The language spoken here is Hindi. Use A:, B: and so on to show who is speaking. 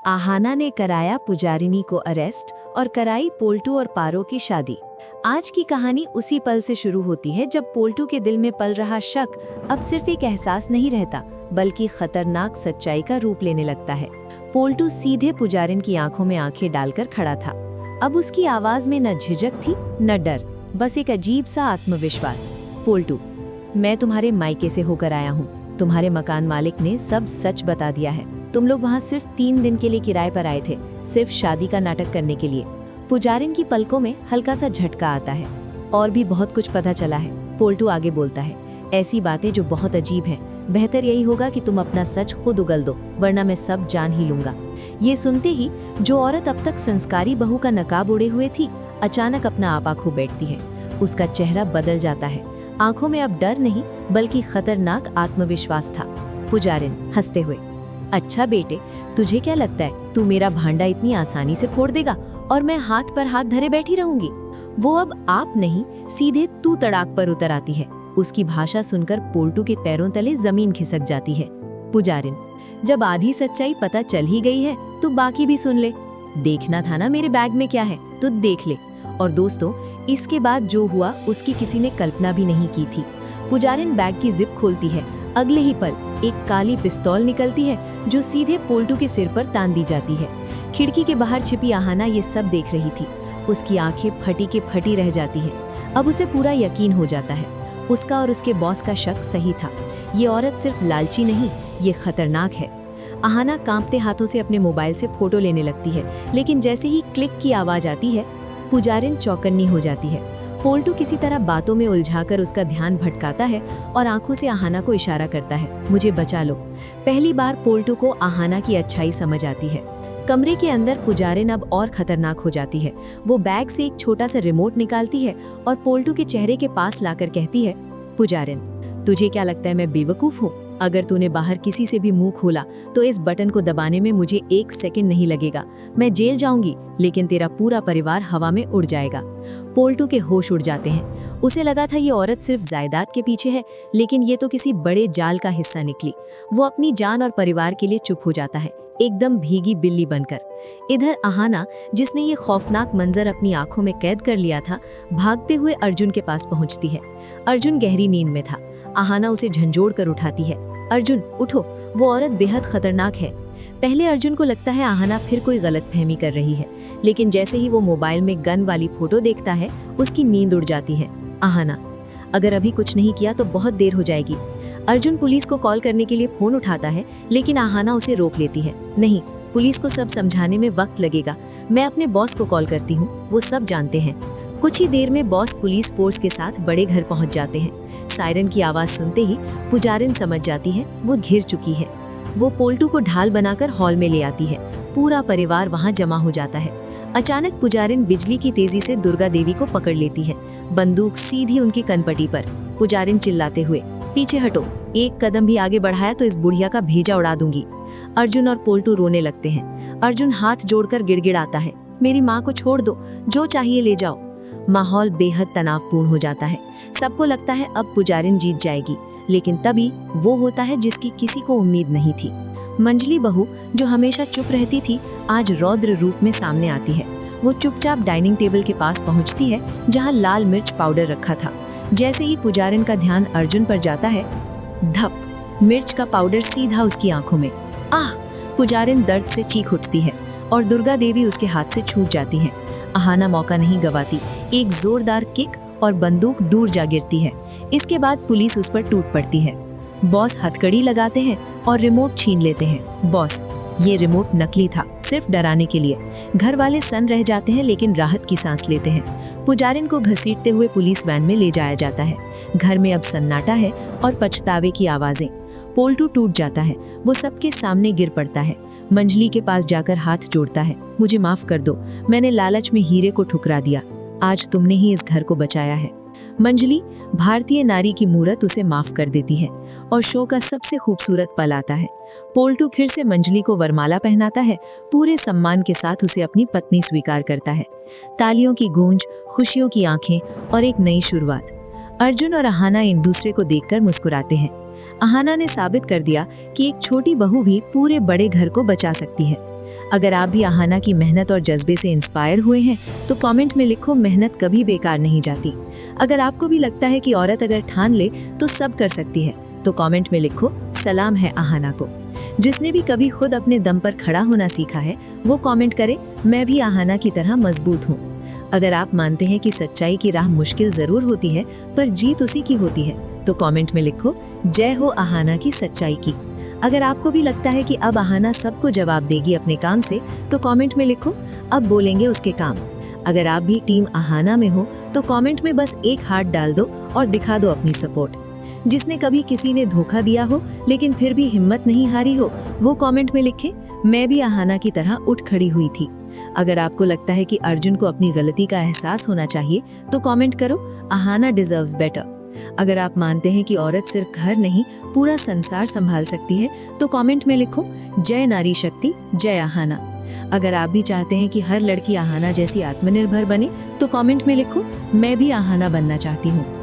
A: आहाना ने कराया पुजारिनी को अरेस्ट और कराई पोल्टू और पारो की शादी। आज की कहानी उसी पल से शुरू होती है जब पोल्टू के दिल में पल रहा शक अब सिर्फ एक एहसास नहीं रहता बल्कि खतरनाक सच्चाई का रूप लेने लगता है। पोल्टू सीधे पुजारिन की आंखों में आंखें डालकर खड़ा था। अब उसकी आवाज में न झिझक थी न डर, बस एक अजीब सा आत्मविश्वास। पोल्टू, मैं तुम्हारे मायके से होकर आया हूँ। तुम्हारे मकान मालिक ने सब सच बता दिया है। तुम लोग वहाँ सिर्फ 3 दिन के लिए किराए पर आए थे, सिर्फ शादी का नाटक करने के लिए। पुजारिन की पलकों में हल्का सा झटका आता है। और भी बहुत कुछ पता चला है, पोल्टू आगे बोलता है। ऐसी बातें जो बहुत अजीब हैं। बेहतर यही होगा कि तुम अपना सच खुद उगल दो, वरना मैं सब जान ही लूंगा। ये सुनते ही जो औरत अब तक संस्कारी बहू का नकाब ओढ़े हुए थी, अचानक अपना आपा खो बैठती है। उसका चेहरा बदल जाता है। आंखों में अब डर नहीं बल्कि खतरनाक आत्मविश्वास था। पुजारिन हंसते हुए, अच्छा बेटे, तुझे क्या लगता है तू मेरा भांडा इतनी आसानी से फोड़ देगा और मैं हाथ पर हाथ धरे बैठी रहूंगी? वो अब आप नहीं, सीधे तू तड़ाक पर उतर आती है। उसकी भाषा सुनकर पोल्टू के पैरों तले जमीन खिसक जाती है। पुजारिन, जब आधी सच्चाई पता चल ही गई है तो बाकी भी सुन ले। देखना था ना मेरे बैग में क्या है, तो देख ले। और दोस्तों, इसके बाद जो हुआ उसकी किसी ने कल्पना भी नहीं की थी। पुजारिन बैग की जिप खोलती है। अगले ही पल एक काली पिस्तौल निकलती है जो सीधे पोल्टू के सिर पर तान दी जाती है। खिड़की के बाहर छिपी आहाना ये सब देख रही थी। उसकी आंखें फटी के फटी रह जाती है। अब उसे पूरा यकीन हो जाता है, उसका और उसके बॉस का शक सही था। ये औरत सिर्फ लालची नहीं, ये खतरनाक है। आहाना कांपते हाथों से अपने मोबाइल से फोटो लेने लगती है, लेकिन जैसे ही क्लिक की आवाज आती है, पुजारिन चौकन्नी हो जाती है। पोल्टू किसी तरह बातों में उलझाकर उसका ध्यान भटकाता है और आंखों से आहाना को इशारा करता है, मुझे बचा लो। पहली बार पोल्टू को आहाना की अच्छाई समझ आती है। कमरे के अंदर पुजारिन अब और खतरनाक हो जाती है। वो बैग से एक छोटा सा रिमोट निकालती है और पोल्टू के चेहरे के पास लाकर कहती है, पुजारिन, तुझे क्या लगता है मैं बेवकूफ हूँ? अगर तूने बाहर किसी से भी मुंह खोला तो इस बटन को दबाने में मुझे 1 सेकंड नहीं लगेगा। मैं जेल जाऊंगी, लेकिन तेरा पूरा परिवार हवा में उड़ जाएगा। पोल्टू के होश उड़ जाते हैं। उसे लगा था ये औरत सिर्फ जायदाद के पीछे है, लेकिन ये तो किसी बड़े जाल का हिस्सा निकली। वो अपनी जान और परिवार के लिए चुप हो जाता है, एकदम भीगी बिल्ली बनकर। इधर आहाना, जिसने ये खौफनाक मंजर अपनी आंखों में कैद कर लिया था, भागते हुए अर्जुन के पास पहुंचती है। अर्जुन गहरी नींद में था। आहाना उसे झंझोड़ कर उठाती है। अर्जुन, उठो, वो औरत बेहद खतरनाक है। पहले अर्जुन को लगता है आहाना फिर कोई गलतफहमी कर रही है, लेकिन जैसे ही वो मोबाइल में गन वाली फोटो देखता है, उसकी नींद उड़ जाती है। आहाना, अगर अभी कुछ नहीं किया तो बहुत देर हो जाएगी। अर्जुन पुलिस को कॉल करने के लिए फोन उठाता है, लेकिन आहाना उसे रोक लेती है। नहीं, पुलिस को सब समझाने में वक्त लगेगा। मैं अपने बॉस को कॉल करती हूँ, वो सब जानते हैं। कुछ ही देर में बॉस पुलिस फोर्स के साथ बड़े घर पहुंच जाते हैं। सायरन की आवाज सुनते ही पुजारिन समझ जाती है वो घिर चुकी है। वो पोल्टू को ढाल बनाकर हॉल में ले आती है। पूरा परिवार वहां जमा हो जाता है। अचानक पुजारिन बिजली की तेजी से दुर्गा देवी को पकड़ लेती है, बंदूक सीधी उनकी कनपटी पर। पुजारिन चिल्लाते हुए, पीछे हटो, एक कदम भी आगे बढ़ाया तो इस बुढ़िया का भेजा उड़ा दूंगी। अर्जुन और पोल्टू रोने लगते हैं। अर्जुन हाथ जोड़कर गिड़गिड़ाता है, मेरी माँ को छोड़ दो, जो चाहिए ले जाओ। माहौल बेहद तनावपूर्ण हो जाता है। सबको लगता है अब पुजारिन जीत जाएगी, लेकिन तभी वो होता है जिसकी किसी को उम्मीद नहीं थी। मंजली बहू, जो हमेशा चुप रहती थी, आज रौद्र रूप में सामने आती है। वो चुपचाप डाइनिंग टेबल के पास पहुंचती है जहां लाल मिर्च पाउडर रखा था। जैसे ही पुजारिन का ध्यान अर्जुन पर जाता है, धप, मिर्च का पाउडर सीधा उसकी आंखों में। आह! पुजारिन दर्द से चीख उठती है और दुर्गा देवी उसके हाथ से छूट जाती है। आहाना मौका नहीं गवाती, एक जोरदार किक और बंदूक दूर जा गिरती है। इसके बाद पुलिस उस पर टूट पड़ती है। बॉस हथकड़ी लगाते हैं और रिमोट छीन लेते हैं। बॉस, ये रिमोट नकली था, सिर्फ डराने के लिए। घर वाले सन्न रह जाते हैं, लेकिन राहत की सांस लेते हैं। पुजारिन को घसीटते हुए पुलिस वैन में ले जाया जाता है। घर में अब सन्नाटा है और पछतावे की आवाजें। पोल्टू टूट जाता है, वो सबके सामने गिर पड़ता है। मंजली के पास जाकर हाथ जोड़ता है, मुझे माफ कर दो, मैंने लालच में हीरे को ठुकरा दिया। आज तुमने ही इस घर को बचाया है। मंजली, भारतीय नारी की मूरत, उसे माफ कर देती है और शो का सबसे खूबसूरत पल आता है। पोल्टू फिर से मंजली को वरमाला पहनाता है, पूरे सम्मान के साथ उसे अपनी पत्नी स्वीकार करता है। तालियों की गूंज, खुशियों की आंखें और एक नई शुरुआत। अर्जुन और आहाना एक दूसरे को देखकर मुस्कुराते हैं। आहाना ने साबित कर दिया कि एक छोटी बहू भी पूरे बड़े घर को बचा सकती है। अगर आप भी आहाना की मेहनत और जज्बे से इंस्पायर हुए हैं तो कमेंट में लिखो, मेहनत कभी बेकार नहीं जाती। अगर आपको भी लगता है कि औरत अगर ठान ले तो सब कर सकती है तो कमेंट में लिखो, सलाम है आहाना को। जिसने भी कभी खुद अपने दम पर खड़ा होना सीखा है वो कमेंट करे, मैं भी आहाना की तरह मजबूत हूँ। अगर आप मानते हैं कि सच्चाई की राह मुश्किल जरूर होती है पर जीत उसी की होती है तो कमेंट में लिखो, जय हो आहाना की सच्चाई की। अगर आपको भी लगता है कि अब आहाना सबको जवाब देगी अपने काम से तो कमेंट में लिखो, अब बोलेंगे उसके काम। अगर आप भी टीम आहाना में हो तो कमेंट में बस एक हाथ डाल दो और दिखा दो अपनी सपोर्ट। जिसने कभी किसी ने धोखा दिया हो लेकिन फिर भी हिम्मत नहीं हारी हो वो कमेंट में लिखे, मैं भी आहाना की तरह उठ खड़ी हुई थी। अगर आपको लगता है कि अर्जुन को अपनी गलती का एहसास होना चाहिए तो कमेंट करो, आहाना डिजर्व्स बेटर। अगर आप मानते हैं कि औरत सिर्फ घर नहीं पूरा संसार संभाल सकती है तो कमेंट में लिखो, जय नारी शक्ति, जय आहाना। अगर आप भी चाहते हैं कि हर लड़की आहाना जैसी आत्मनिर्भर बने तो कमेंट में लिखो, मैं भी आहाना बनना चाहती हूँ।